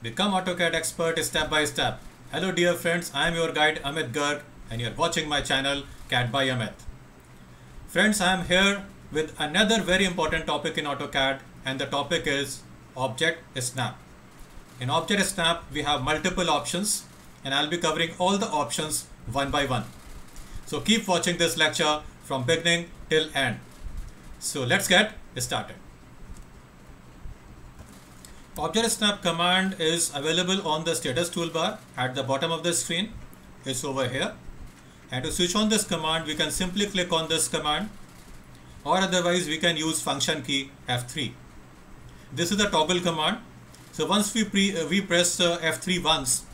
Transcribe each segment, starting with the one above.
Become AutoCAD expert step by step. Hello dear friends, I am your guide Amit Garg and you are watching my channel CAD by Amit. Friends, I am here with another very important topic in AutoCAD, and the topic is Object Snap. In Object Snap we have multiple options and I'll be covering all the options one by one. So keep watching this lecture from beginning till end. So let's get started. Object Snap command is available on the status toolbar at the bottom of the screen. It's over here. And to switch on this command, we can simply click on this command, or otherwise we can use function key F3. This is the toggle command. So once we press F3 once,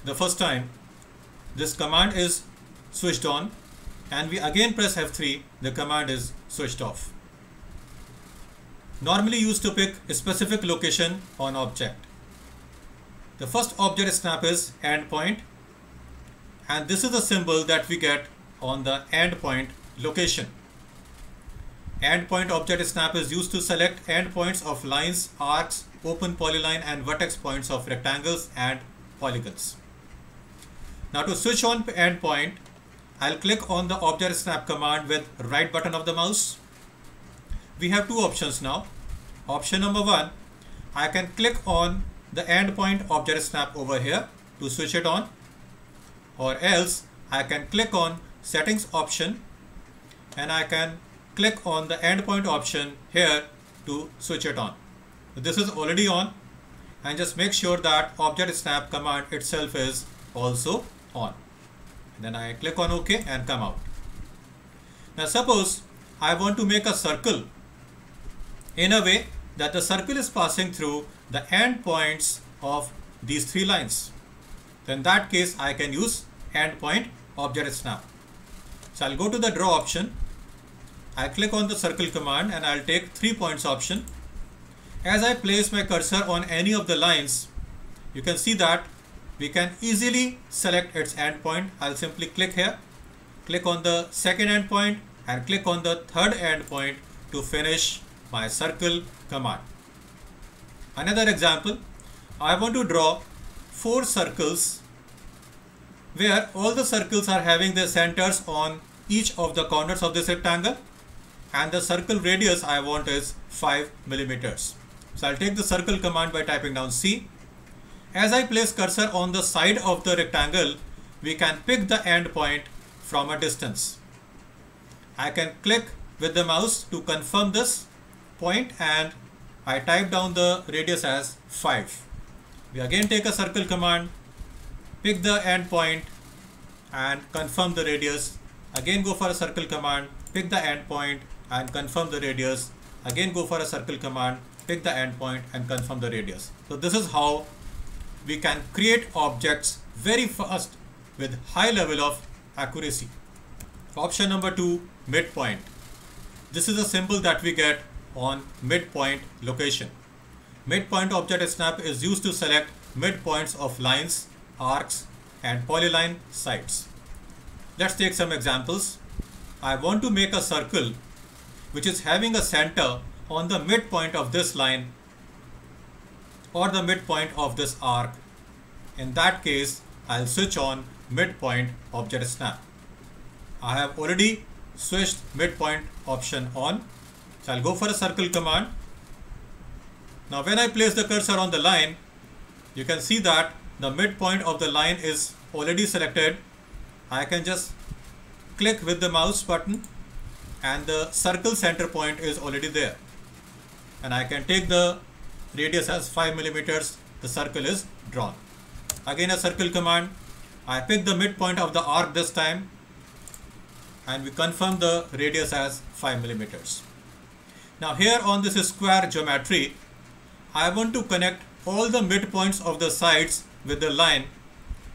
the first time, this command is switched on, and we again press F3, the command is switched off. Normally used to pick a specific location on object. The first object snap is endpoint, and this is the symbol that we get on the endpoint location. Endpoint object snap is used to select endpoints of lines, arcs, open polyline and vertex points of rectangles and polygons. Now to switch on endpoint, I'll click on the object snap command with right button of the mouse. We have two options now. Option number one, I can click on the endpoint object snap over here to switch it on, or else I can click on settings option and I can click on the endpoint option here to switch it on. So this is already on, and just make sure that object snap command itself is also on. And then I click on OK and come out. Now suppose I want to make a circle in a way that the circle is passing through the endpoints of these three lines. Then in that case I can use endpoint object snap. So I'll go to the draw option. I'll click on the circle command and I'll take 3 points option. As I place my cursor on any of the lines, you can see that we can easily select its endpoint. I'll simply click here, click on the second endpoint and click on the third endpoint to finish my circle command. Another example, I want to draw 4 circles where all the circles are having their centers on each of the corners of this rectangle, and the circle radius I want is 5 millimeters. So I'll take the circle command by typing down C. As I place cursor on the side of the rectangle, we can pick the endpoint from a distance. I can click with the mouse to confirm this point and I type down the radius as 5. We again take a circle command, pick the endpoint and confirm the radius. Again go for a circle command, pick the endpoint and confirm the radius. Again go for a circle command, pick the endpoint and confirm the radius. So this is how we can create objects very fast with high level of accuracy. Option number 2, midpoint. This is a symbol that we get on midpoint location. Midpoint object snap is used to select midpoints of lines, arcs and polyline sides. Let's take some examples. I want to make a circle which is having a center on the midpoint of this line or the midpoint of this arc. In that case, I'll switch on midpoint object snap. I have already switched midpoint option on. So I'll go for a circle command. Now when I place the cursor on the line, you can see that the midpoint of the line is already selected. I can just click with the mouse button and the circle center point is already there. And I can take the radius as 5 millimeters. The circle is drawn. Again a circle command. I pick the midpoint of the arc this time and we confirm the radius as 5 millimeters. Now here on this square geometry, I want to connect all the midpoints of the sides with the line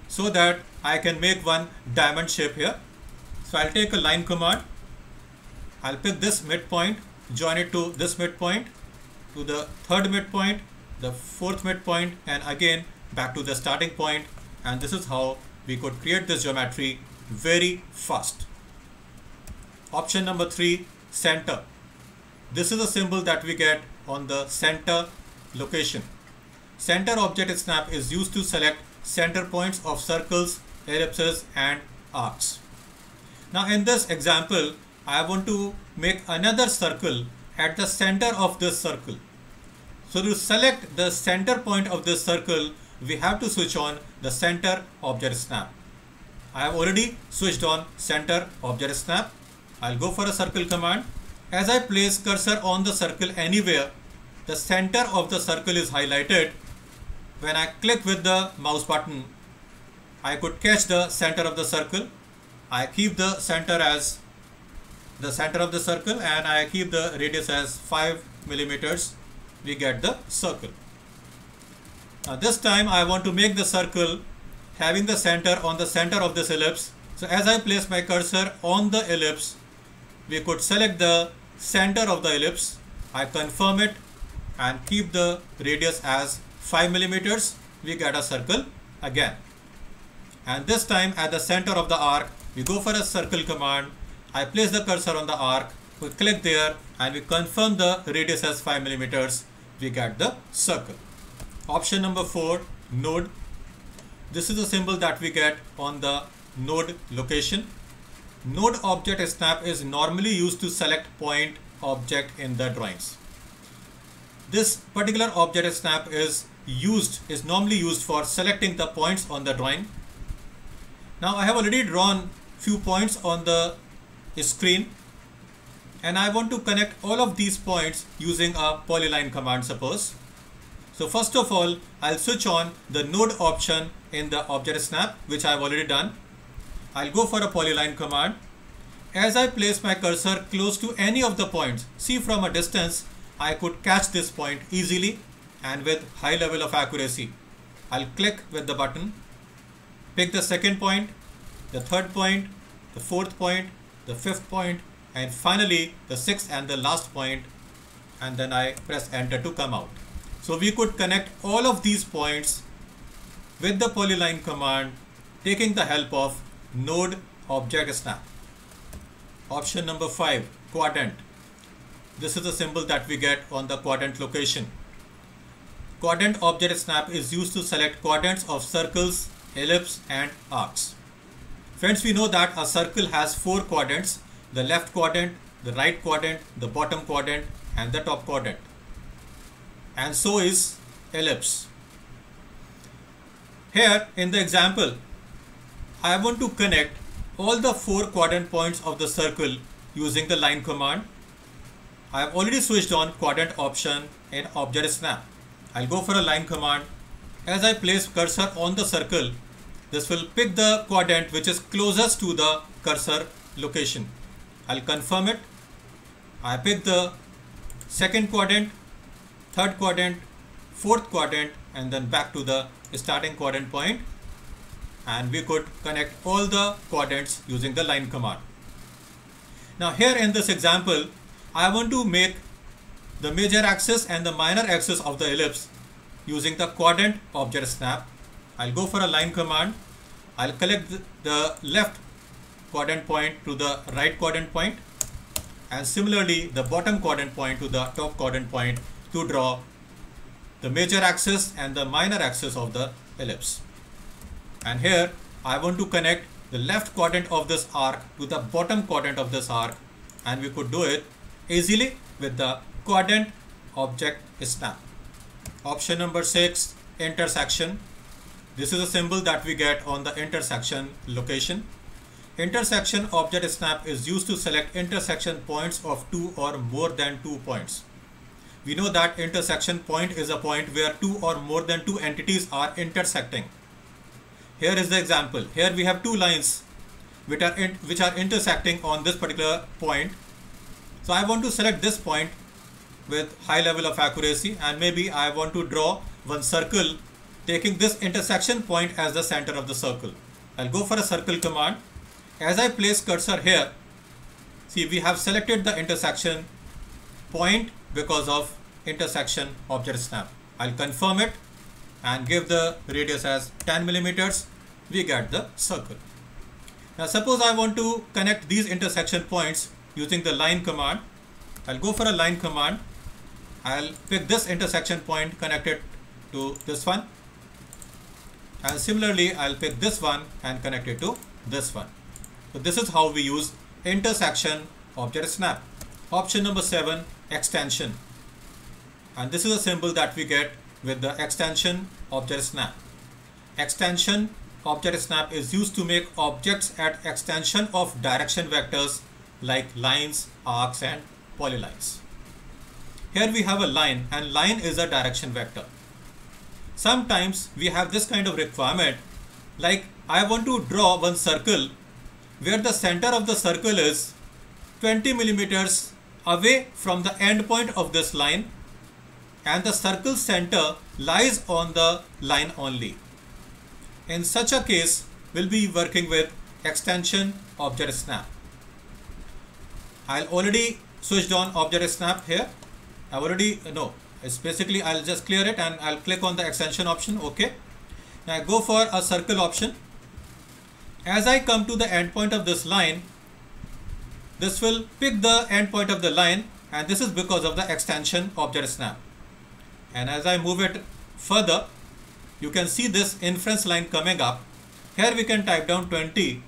so that I can make one diamond shape here. So I'll take a line command. I'll pick this midpoint, join it to this midpoint, to the third midpoint, the fourth midpoint, and again back to the starting point. And this is how we could create this geometry very fast. Option number 3, center. This is a symbol that we get on the center location. center object snap is used to select center points of circles, ellipses and arcs. Now in this example, I want to make another circle at the center of this circle. So to select the center point of this circle, we have to switch on the center object snap. I have already switched on center object snap. I'll go for a circle command. As I place cursor on the circle anywhere, the center of the circle is highlighted. When I click with the mouse button, I could catch the center of the circle. I keep the center as the center of the circle and I keep the radius as 5 millimeters. We get the circle. Now this time I want to make the circle having the center on the center of this ellipse. So as I place my cursor on the ellipse, we could select the center of the ellipse. I confirm it and keep the radius as 5 millimeters. We get a circle again. And this time at the center of the arc, we go for a circle command. I place the cursor on the arc. We click there and we confirm the radius as 5 millimeters. We get the circle. Option number 4, node. This is the symbol that we get on the node location. Node object snap is normally used to select point object in the drawings. This particular object snap is normally used for selecting the points on the drawing. Now I have already drawn few points on the screen and I want to connect all of these points using a polyline command, suppose. So first of all, I'll switch on the node option in the object snap, which I've already done. I'll go for a polyline command. As I place my cursor close to any of the points, see from a distance, I could catch this point easily and with high level of accuracy. I'll click with the button, pick the second point, the third point, the fourth point, the fifth point, and finally the sixth and the last point, and then I press enter to come out. So we could connect all of these points with the polyline command, taking the help of node object snap. Option number 5, quadrant. This is the symbol that we get on the quadrant location. Quadrant object snap is used to select quadrants of circles, ellipse and arcs. Friends, we know that a circle has 4 quadrants: the left quadrant, the right quadrant, the bottom quadrant and the top quadrant. And so is ellipse. Here in the example, I want to connect all the 4 quadrant points of the circle using the line command. I have already switched on quadrant option in object snap. I'll go for a line command. As I place cursor on the circle, this will pick the quadrant which is closest to the cursor location. I'll confirm it. I pick the second quadrant, third quadrant, fourth quadrant and then back to the starting quadrant point, and we could connect all the quadrants using the line command. Now here in this example, I want to make the major axis and the minor axis of the ellipse using the quadrant object snap. I'll go for a line command. I'll connect the left quadrant point to the right quadrant point and similarly the bottom quadrant point to the top quadrant point to draw the major axis and the minor axis of the ellipse. And here I want to connect the left quadrant of this arc to the bottom quadrant of this arc, and we could do it easily with the quadrant object snap. Option number 6, intersection. This is a symbol that we get on the intersection location. Intersection object snap is used to select intersection points of 2 or more than 2 points. We know that intersection point is a point where 2 or more than 2 entities are intersecting. Here is the example. Here we have 2 lines which are intersecting on this particular point. So I want to select this point with high level of accuracy, and maybe I want to draw one circle taking this intersection point as the center of the circle. I'll go for a circle command. As I place cursor here, see we have selected the intersection point because of intersection object snap. I'll confirm it and give the radius as 10 millimeters. We get the circle. Now suppose I want to connect these intersection points using the line command. I'll go for a line command. I'll pick this intersection point connected to this one, and similarly I'll pick this one and connect it to this one. So this is how we use intersection object snap. Option number 7, extension, and this is a symbol that we get with the extension object snap. Extension object snap is used to make objects at extension of direction vectors like lines, arcs and polylines. Here we have a line, and line is a direction vector. Sometimes we have this kind of requirement, like I want to draw one circle where the center of the circle is 20 millimeters away from the end point of this line, and the circle center lies on the line only. In such a case, we'll be working with extension object snap. I'll already switched on object snap here. It's basically, I'll just clear it and I'll click on the extension option. Okay. Now I go for a circle option. As I come to the endpoint of this line, this will pick the endpoint of the line, and this is because of the extension object snap. And as I move it further, you can see this inference line coming up. Here we can type down 20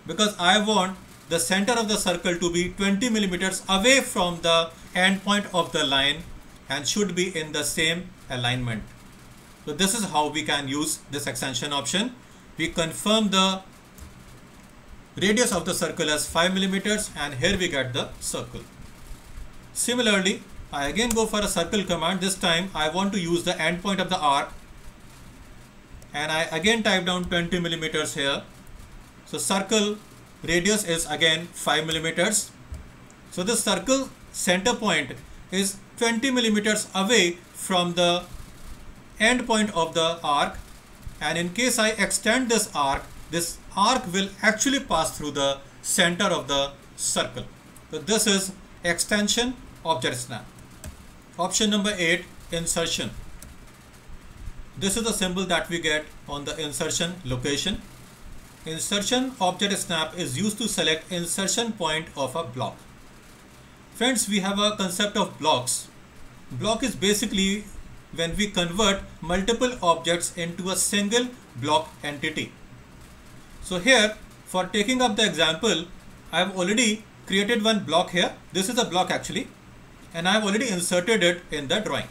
because I want the center of the circle to be 20 millimeters away from the endpoint of the line and should be in the same alignment. So this is how we can use this extension option. We confirm the radius of the circle as 5 millimeters, and here we get the circle. Similarly, I again go for a circle command. This time I want to use the endpoint of the arc, and I again type down 20 millimeters here. So circle radius is again 5 millimeters. So the circle center point is 20 millimeters away from the end point of the arc, and in case I extend this arc will actually pass through the center of the circle. So this is extension object snap. Option number 8, insertion. This is the symbol that we get on the insertion location. Insertion object snap is used to select insertion point of a block. Friends, we have a concept of blocks. Block is basically when we convert multiple objects into a single block entity. So here, for taking up the example, I have already created one block here. This is a block actually, and I have already inserted it in the drawing.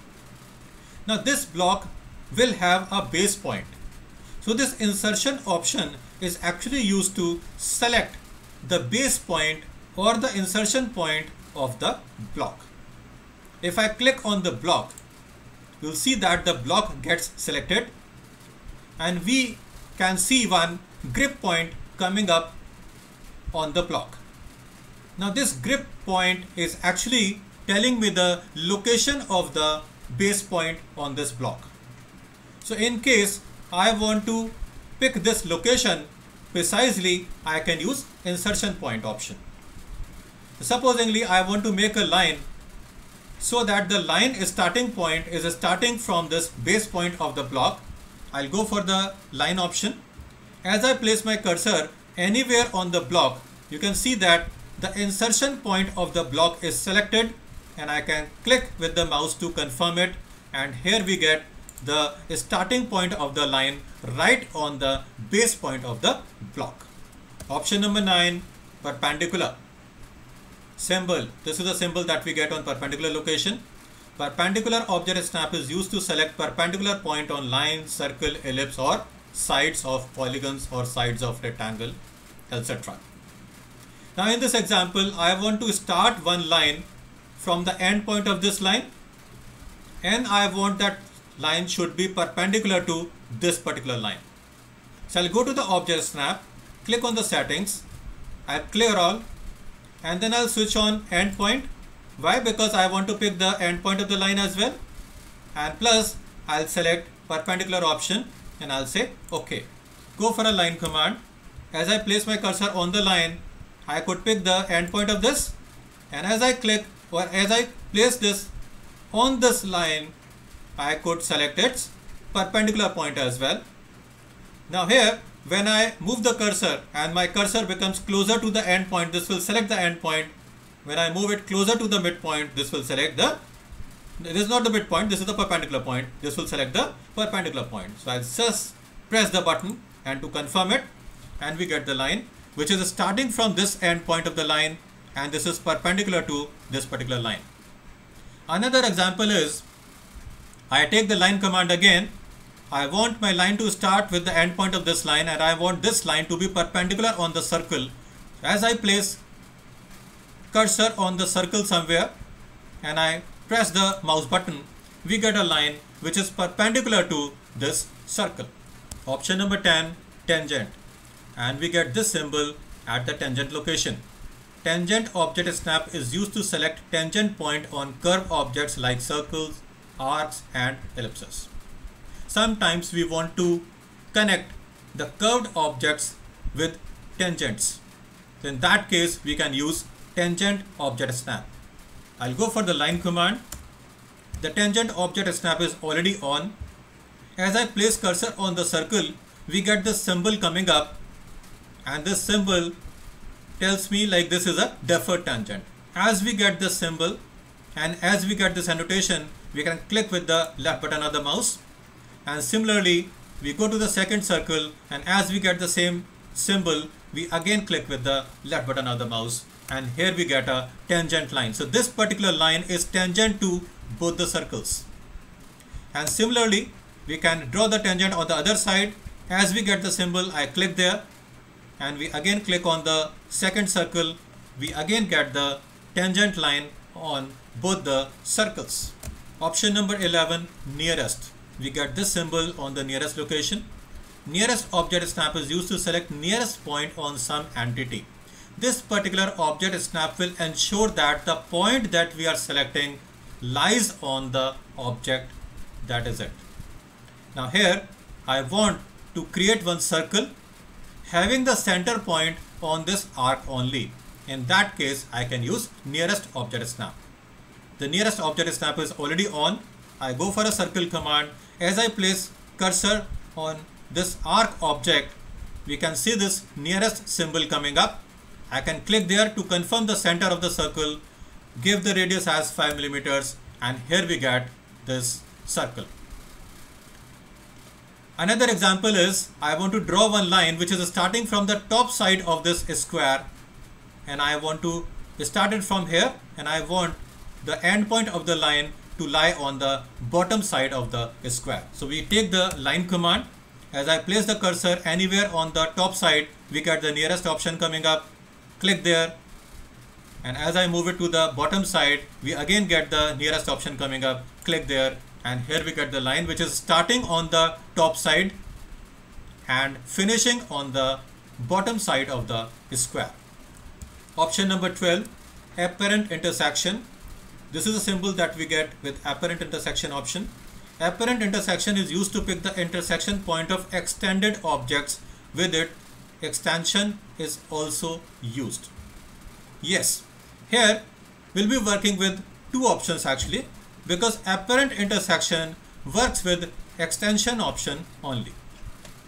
Now this block will have a base point. So this insertion option is actually used to select the base point or the insertion point of the block. If I click on the block, you'll see that the block gets selected, and we can see one grip point coming up on the block. Now this grip point is actually telling me the location of the base point on this block. So in case I want to pick this location precisely, I can use insertion point option. Supposingly I want to make a line so that the line starting point is starting from this base point of the block. I'll go for the line option. As I place my cursor anywhere on the block, you can see that the insertion point of the block is selected, and I can click with the mouse to confirm it, and here we get the starting point of the line right on the base point of the block. Option number 9, perpendicular. Symbol. This is the symbol that we get on perpendicular location. Perpendicular object snap is used to select perpendicular point on line, circle, ellipse or sides of polygons or sides of rectangle, etc. Now in this example, I want to start one line from the end point of this line, and I want that line should be perpendicular to this particular line. So I'll go to the object snap, click on the settings, I'll clear all, and then I'll switch on endpoint. Why? Because I want to pick the endpoint of the line as well, and plus I'll select perpendicular option and I'll say OK. Go for a line command. As I place my cursor on the line, I could pick the endpoint of this, and as I click or as I place this on this line, I could select its perpendicular point as well. Now here, when I move the cursor and my cursor becomes closer to the endpoint, this will select the endpoint. When I move it closer to the midpoint, this will select the This is not the midpoint, this is the perpendicular point. This will select the perpendicular point. So I'll just press the button and to confirm it, and we get the line which is starting from this end point of the line, and this is perpendicular to this particular line. Another example is, I take the line command again. I want my line to start with the end point of this line, and I want this line to be perpendicular on the circle. As I place cursor on the circle somewhere and I press the mouse button, we get a line which is perpendicular to this circle. Option number 10, tangent, and we get this symbol at the tangent location. Tangent object snap is used to select tangent point on curved objects like circles, arcs and ellipses. Sometimes we want to connect the curved objects with tangents. So in that case, we can use tangent object snap. I'll go for the line command. The tangent object snap is already on. As I place cursor on the circle, we get this symbol coming up, and this symbol tells me like this is a deferred tangent. As we get this symbol and as we get this annotation, we can click with the left button of the mouse, and similarly we go to the second circle, and as we get the same symbol, we again click with the left button of the mouse, and here we get a tangent line. So this particular line is tangent to both the circles. And similarly, we can draw the tangent on the other side. As we get the symbol, I click there, and we again click on the second circle. We again get the tangent line on both the circles. Option number 11, nearest. We get this symbol on the nearest location. Nearest object snap is used to select nearest point on some entity. This particular object snap will ensure that the point that we are selecting lies on the object. That is it. Now here I want to create one circle having the center point on this arc only. In that case, I can use nearest object snap. The nearest object snap is already on. I go for a circle command. As I place cursor on this arc object, we can see this nearest symbol coming up. I can click there to confirm the center of the circle, give the radius as 5 millimeters, and here we get this circle. Another example is, I want to draw one line which is starting from the top side of this square, and I want to start it from here, and I want the end point of the line to lie on the bottom side of the square. So we take the line command. As I place the cursor anywhere on the top side, we get the nearest option coming up. Click there, and as I move it to the bottom side, we again get the nearest option coming up. Click there, and here we get the line which is starting on the top side and finishing on the bottom side of the square. Option number 12, apparent intersection. This is a symbol that we get with apparent intersection option. Apparent intersection is used to pick the intersection point of extended objects. With it, extension is also used. Yes, here we'll be working with two options actually, because apparent intersection works with extension option only.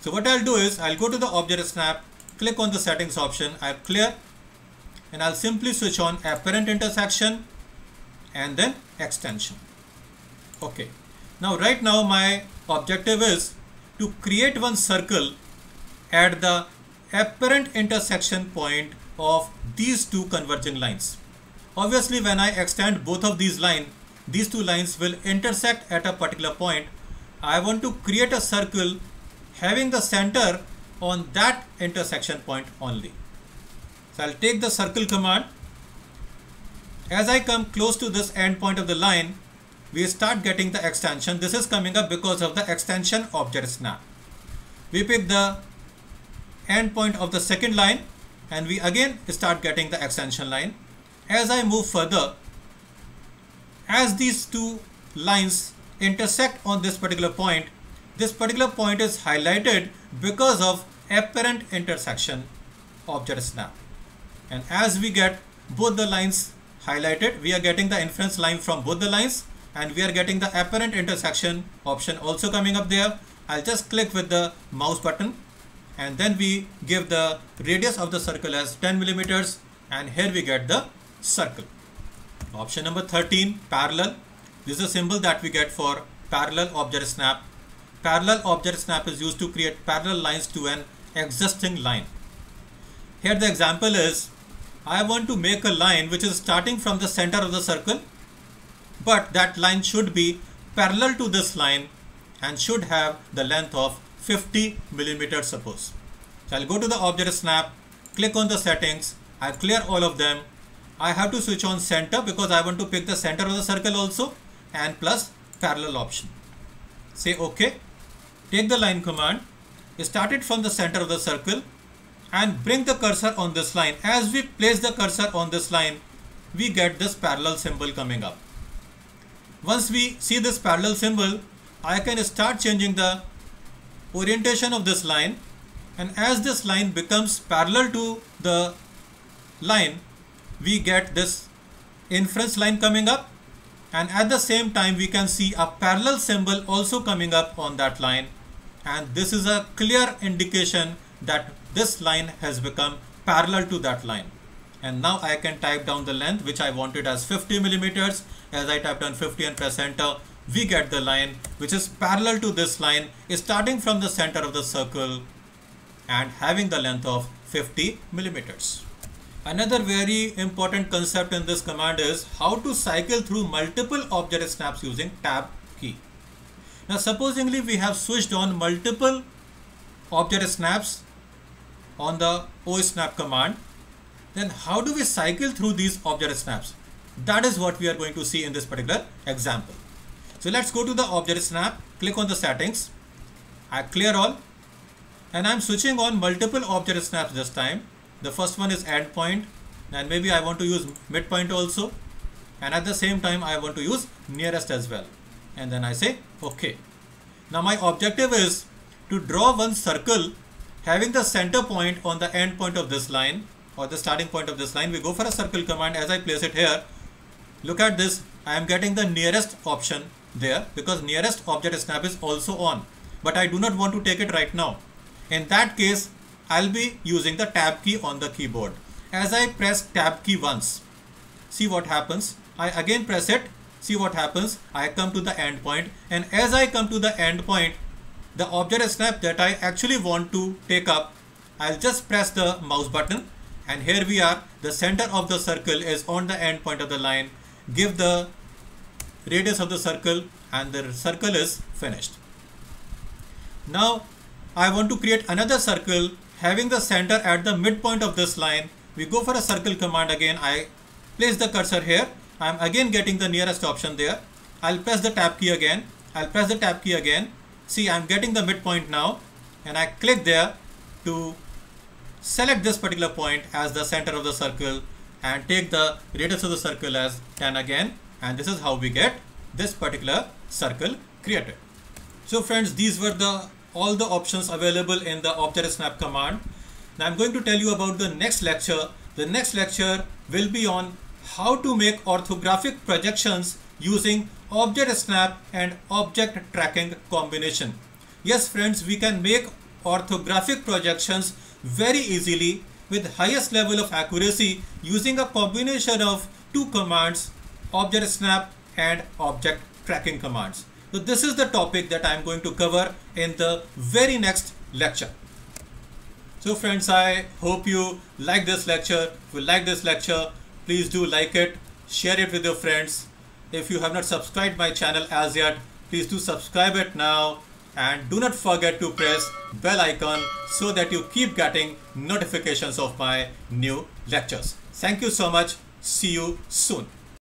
So what I'll do is, I'll go to the object snap, click on the settings option, I'll clear, and I'll simply switch on apparent intersection and then extension. Okay. Now right now my objective is to create one circle at the apparent intersection point of these two converging lines. Obviously, when I extend both of these lines, these two lines will intersect at a particular point. I want to create a circle having the center on that intersection point only. So I'll take the circle command. As I come close to this end point of the line, we start getting the extension. This is coming up because of the extension object snap. We pick the end point of the second line, and we again start getting the extension line. As I move further, as these two lines intersect on this particular point is highlighted because of apparent intersection object snap. And as we get both the lines highlighted, we are getting the inference line from both the lines, and we are getting the apparent intersection option also coming up there. I'll just click with the mouse button, and then we give the radius of the circle as 10 millimeters, and here we get the circle. Option number 13, parallel. This is a symbol that we get for parallel object snap. Parallel object snap is used to create parallel lines to an existing line. Here the example is, I want to make a line which is starting from the center of the circle, but that line should be parallel to this line and should have the length of 50 millimeters suppose. So I'll go to the object snap, click on the settings, I'll clear all of them. I have to switch on center because I want to pick the center of the circle also, and plus parallel option. Say OK. Take the line command, start it from the center of the circle and bring the cursor on this line. As we place the cursor on this line, we get this parallel symbol coming up. Once we see this parallel symbol, I can start changing the orientation of this line, and as this line becomes parallel to the line, we get this inference line coming up, and at the same time we can see a parallel symbol also coming up on that line, and this is a clear indication that this line has become parallel to that line. And now I can type down the length which I wanted as 50 millimeters. As I type down 50 and press enter, we get the line which is parallel to this line, starting from the center of the circle and having the length of 50 millimeters. Another very important concept in this command is how to cycle through multiple object snaps using tab key. Now supposingly we have switched on multiple object snaps on the OSnap command, then how do we cycle through these object snaps? That is what we are going to see in this particular example. So let's go to the object snap, click on the settings, I clear all, and I'm switching on multiple object snaps this time. The first one is endpoint, and maybe I want to use midpoint also, and at the same time I want to use nearest as well, and then I say OK. Now my objective is to draw one circle having the center point on the end point of this line or the starting point of this line. We go for a circle command. As I place it here, look at this, I am getting the nearest option there because nearest object snap is also on, but I do not want to take it right now. In that case, I'll be using the tab key on the keyboard. As I press tab key once, see what happens. I again press it, see what happens. I come to the end point, and as I come to the end point, the object snap that I actually want to take up, I'll just press the mouse button, and here we are. The center of the circle is on the end point of the line. Give the radius of the circle, and the circle is finished. Now I want to create another circle having the center at the midpoint of this line. We go for a circle command again. I place the cursor here. I'm again getting the nearest option there. I'll press the tab key again. I'll press the tab key again. See, I'm getting the midpoint now, and I click there to select this particular point as the center of the circle and take the radius of the circle as 10 again, and this is how we get this particular circle created. So friends, these were all the options available in the object snap command. Now I'm going to tell you about the next lecture. The next lecture will be on how to make orthographic projections using object snap and object tracking combination. Yes friends, we can make orthographic projections very easily with highest level of accuracy using a combination of two commands, object snap and object tracking commands. So this is the topic that I am going to cover in the very next lecture. So friends, I hope you like this lecture. If you like this lecture, please do like it, share it with your friends. If you have not subscribed my channel as yet, please do subscribe it now, and do not forget to press bell icon so that you keep getting notifications of my new lectures. Thank you so much. See you soon.